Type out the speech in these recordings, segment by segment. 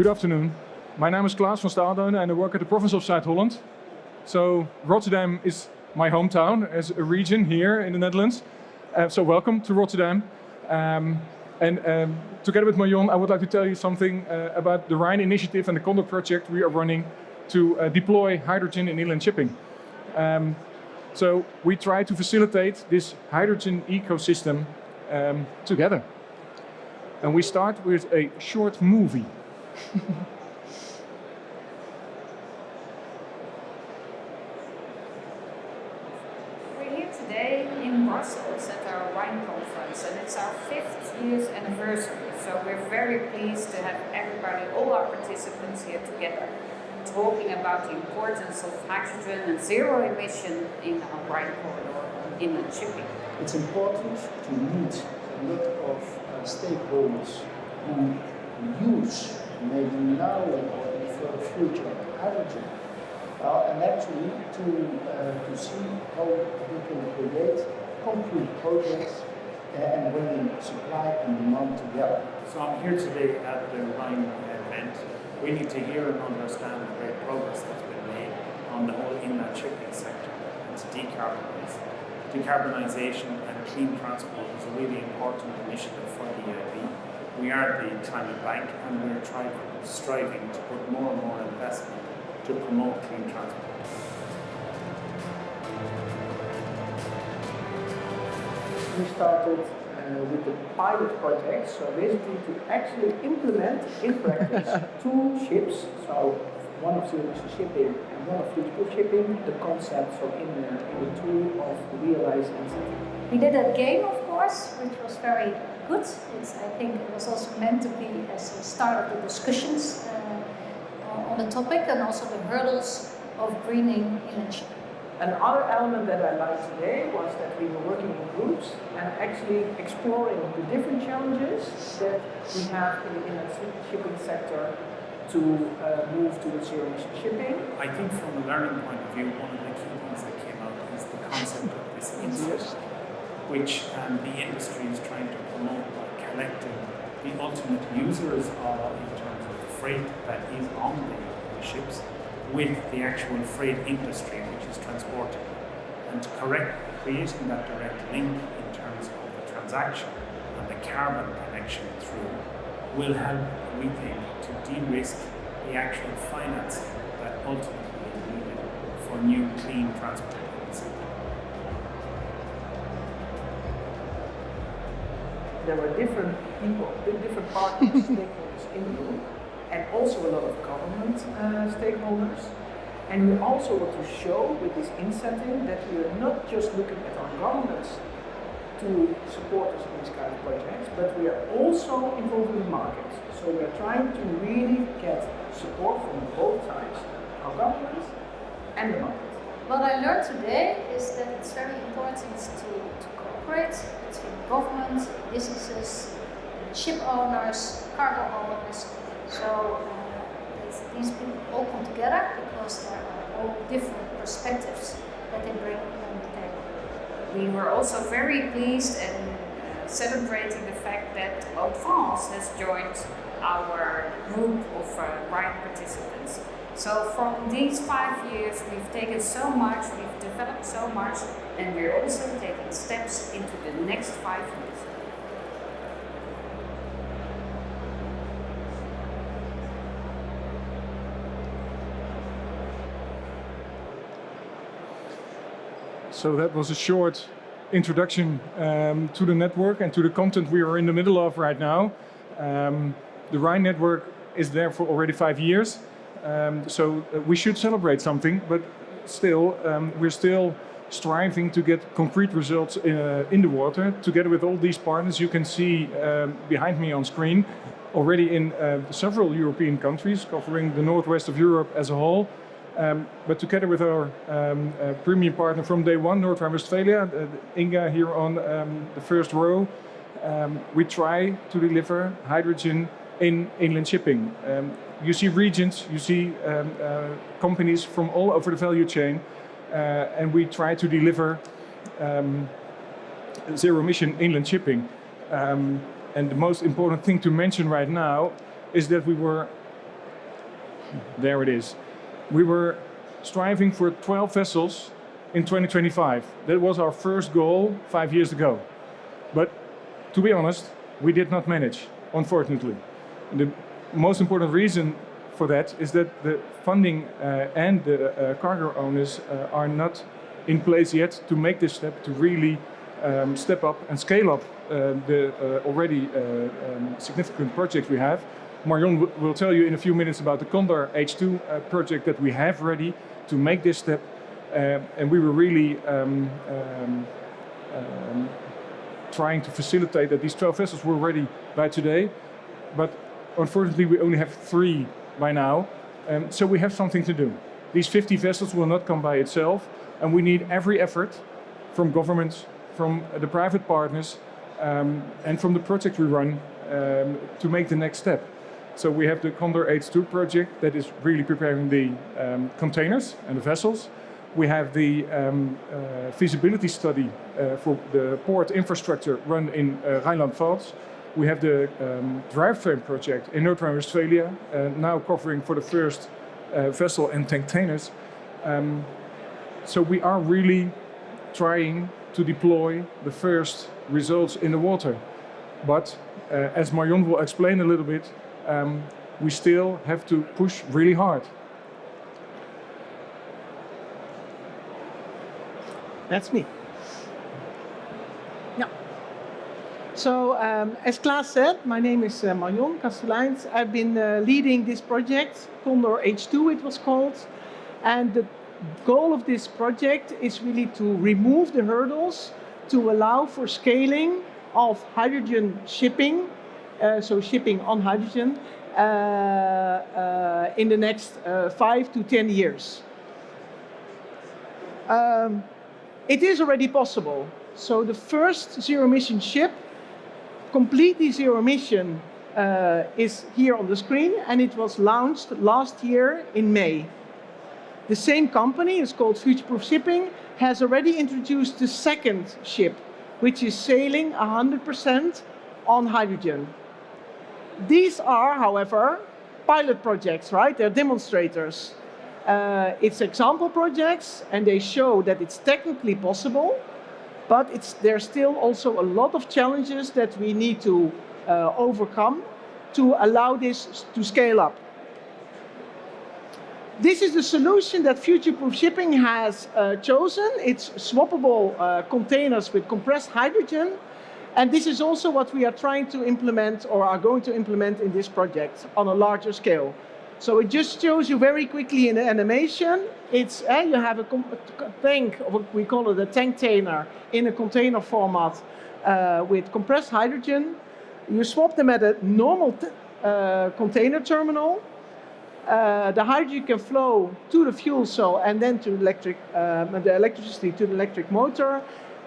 Good afternoon. My name is Klaas from Staalduine and I work at the province of Zuid-Holland. So Rotterdam is my hometown as a region here in the Netherlands. So welcome to Rotterdam. Together with Marjon, I would like to tell you something about the RH2INE initiative and the CONDOR project we are running to deploy hydrogen in inland shipping. So we try to facilitate this hydrogen ecosystem together. And we start with a short movie. We're here today in Brussels at our wine conference, and it's our 5th year's anniversary. So we're very pleased to have everybody, all our participants here together, talking about the importance of hydrogen and zero emission in our wine corridor inland shipping. It's important to meet a lot of stakeholders who use, maybe now or in the future, hydrogen. And actually to see how we can create concrete projects and bring supply and demand together. So I'm here today at the Rhine event. We need to hear and understand the great progress that's been made on the whole inland shipping sector and to decarbonise. Decarbonisation and clean transport is a really important initiative for the EIB. We are the climate bank and we're striving to put more and more investment to promote clean transport. We started with the pilot project, so basically to actually implement in practice 2 ships, so one of zero emission shipping and one of future shipping, the concept so in the tool of realized incentive. We did a game, of course, which was very good. I think it was also meant to be as a start of the discussions on the topic and also the hurdles of greening inland shipping. Another element that I liked today was that we were working in groups and actually exploring the different challenges that we have in the inland shipping sector to move towards zero emission shipping. I think from a learning point of view, one of the key things that came out is the concept of this insight, which the industry is trying to promote by connecting the ultimate users in terms of the freight that is on the ships with the actual freight industry which is transporting them. And creating that direct link in terms of the transaction and the carbon connection through will help, we think, to de-risk the actual financing that ultimately is needed for new clean transport in the sector. There were different people, different parties, stakeholders in the room, and also a lot of government stakeholders. And we also want to show with this incentive that we are not just looking at our governments to support us in these kind of projects, but we are also involved in the markets. So we are trying to really get support from both sides, our governments and the market. What I learned today is that it's very important to cooperate between government, businesses, ship owners, cargo owners. So these people all come together because there are all different perspectives that they bring on the table. We were also very pleased and celebrating the fact that France has joined our group of RINE participants. So from these 5 years we've taken so much, we've developed so much, and we're also taking steps into the next 5 years. So that was a short introduction to the network and to the content we are in the middle of right now. The RH2INE network is there for already 5 years, so we should celebrate something, but still, we're still striving to get concrete results in the water, together with all these partners you can see behind me on screen, already in several European countries, covering the northwest of Europe as a whole. But together with our premium partner from day one, North Rhine-Westphalia, Inga here on the first row, we try to deliver hydrogen in inland shipping. You see regions, you see companies from all over the value chain, and we try to deliver zero emission inland shipping. And the most important thing to mention right now is that we were There it is. We were striving for 12 vessels in 2025. That was our first goal 5 years ago. But to be honest, we did not manage, unfortunately. The most important reason for that is that the funding and the cargo owners are not in place yet to make this step to really step up and scale up the already significant projects we have. Marjon will tell you in a few minutes about the CONDOR H2 project that we have ready to make this step. And we were really trying to facilitate that these 12 vessels were ready by today. But unfortunately, we only have 3 by now. So we have something to do. These 50 vessels will not come by itself. And we need every effort from governments, from the private partners, and from the project we run to make the next step. So we have the CONDOR H2 project that is really preparing the containers and the vessels. We have the feasibility study for the port infrastructure run in Rijnland-Pfalz. We have the drivetrain project in North Rhine-Westphalia, now covering for the first vessel and containers. So we are really trying to deploy the first results in the water. But as Marjon will explain a little bit, we still have to push really hard. That's me. Yeah. So, as Klaas said, my name is Marjon, Castelijns. I've been leading this project, CONDOR H2 it was called. And the goal of this project is really to remove the hurdles to allow for scaling of hydrogen shipping, so shipping on hydrogen, in the next 5 to 10 years. It is already possible. So the first zero-emission ship, completely zero-emission, is here on the screen, and it was launched last year in May. The same company, it's called Future-Proof Shipping, has already introduced the second ship, which is sailing 100% on hydrogen. These are, however, pilot projects, right? They're demonstrators. It's example projects, and they show that it's technically possible, but there's still also a lot of challenges that we need to overcome to allow this to scale up. This is the solution that Future-Proof Shipping has chosen. It's swappable containers with compressed hydrogen. And this is also what we are trying to implement or are going to implement in this project on a larger scale. So it just shows you very quickly in the animation. It's you have a tank, we call it a tanktainer, in a container format with compressed hydrogen. You swap them at a normal container terminal. The hydrogen can flow to the fuel cell and then to the electricity to the electric motor.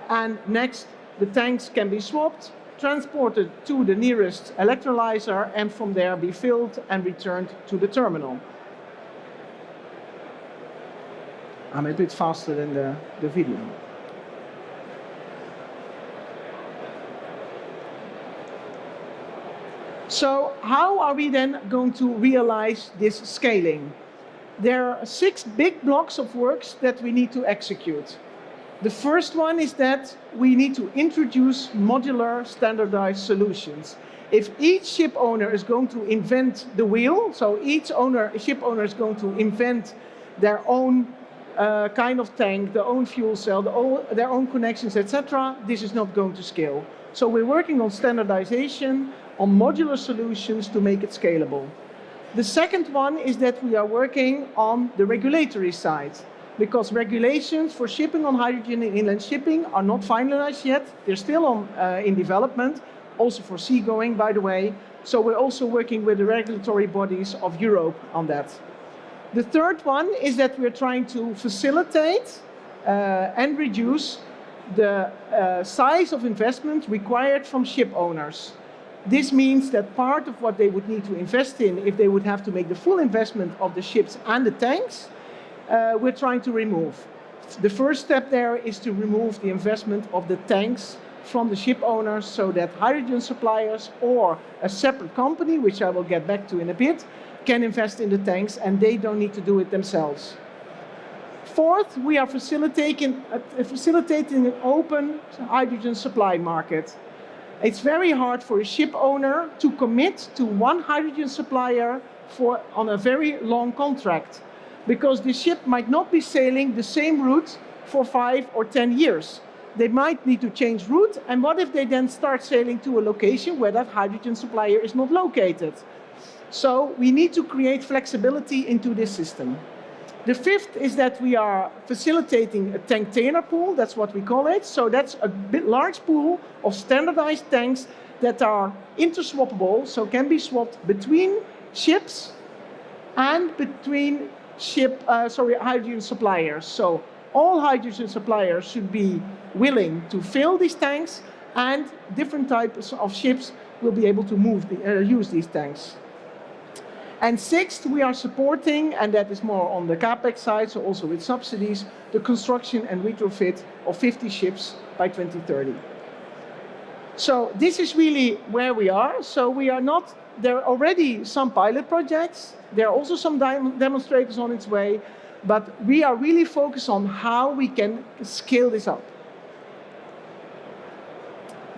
And next, the tanks can be swapped, transported to the nearest electrolyzer, and from there be filled and returned to the terminal. I'm a bit faster than the video. So how are we then going to realize this scaling? There are 6 big blocks of works that we need to execute. The first one is that we need to introduce modular standardized solutions. If each ship owner is going to invent the wheel, so each ship owner is going to invent their own kind of tank, their own fuel cell, their own connections, etc., this is not going to scale. So we're working on standardization, on modular solutions to make it scalable. The second one is that we are working on the regulatory side, because regulations for shipping on hydrogen in inland shipping are not finalized yet. They're still in development, also for seagoing, by the way. So we're also working with the regulatory bodies of Europe on that. The third one is that we're trying to facilitate and reduce the size of investment required from ship owners. This means that part of what they would need to invest in, if they would have to make the full investment of the ships and the tanks, we're trying to remove. The first step there is to remove the investment of the tanks from the ship owners so that hydrogen suppliers or a separate company, which I will get back to in a bit, can invest in the tanks and they don't need to do it themselves. Fourth, we are facilitating an open hydrogen supply market. It's very hard for a ship owner to commit to one hydrogen supplier on a very long contract, because the ship might not be sailing the same route for 5 or 10 years. They might need to change route, and what if they then start sailing to a location where that hydrogen supplier is not located? So we need to create flexibility into this system. The fifth is that we are facilitating a tank-tainer pool, that's what we call it. So that's a large pool of standardized tanks that are interswappable, so can be swapped between ships and between hydrogen suppliers. So all hydrogen suppliers should be willing to fill these tanks, and different types of ships will be able to use these tanks. And sixth, we are supporting, and that is more on the CapEx side, so also with subsidies, the construction and retrofit of 50 ships by 2030. So this is really where we are. So we are not, there are already some pilot projects, there are also some demonstrators on its way, but we are really focused on how we can scale this up.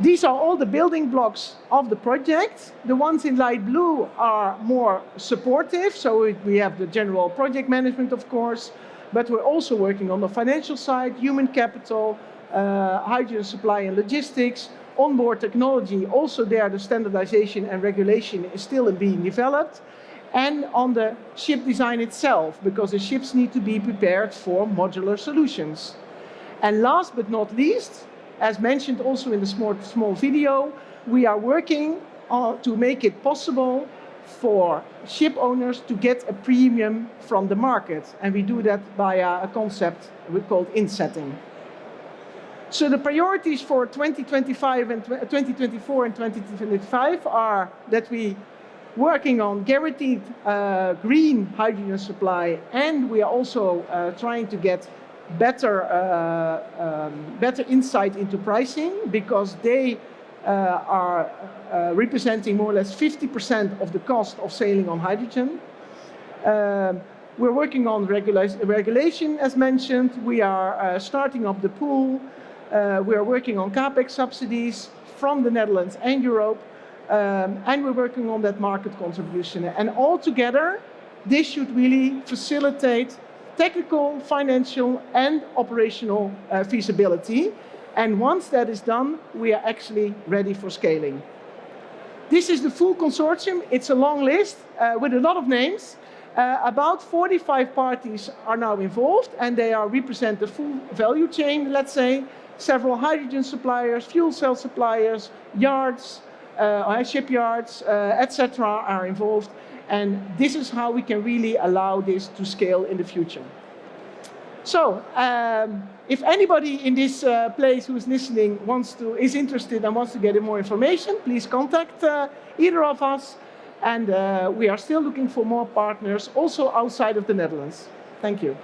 These are all the building blocks of the project. The ones in light blue are more supportive, so we have the general project management, of course, but we're also working on the financial side, human capital, hydrogen supply and logistics, onboard technology. Also there, the standardization and regulation is still being developed, and on the ship design itself, because the ships need to be prepared for modular solutions. And last but not least, as mentioned also in the small video, we are working to make it possible for ship owners to get a premium from the market. And we do that via a concept we call insetting. So the priorities for 2025 and 2024 and 2025 are that we working on guaranteed green hydrogen supply, and we are also trying to get better insight into pricing, because they are representing more or less 50% of the cost of sailing on hydrogen. We're working on regulation, as mentioned. We are starting up the pool. We are working on CapEx subsidies from the Netherlands and Europe. And we're working on that market contribution. And all together, this should really facilitate technical, financial, and operational feasibility. And once that is done, we are actually ready for scaling. This is the full consortium. It's a long list with a lot of names. About 45 parties are now involved, and they represent the full value chain, let's say. Several hydrogen suppliers, fuel cell suppliers, yards, shipyards, etc. are involved. And this is how we can really allow this to scale in the future. So, if anybody in this place who is listening is interested and wants to get more information, please contact either of us. And we are still looking for more partners, also outside of the Netherlands. Thank you.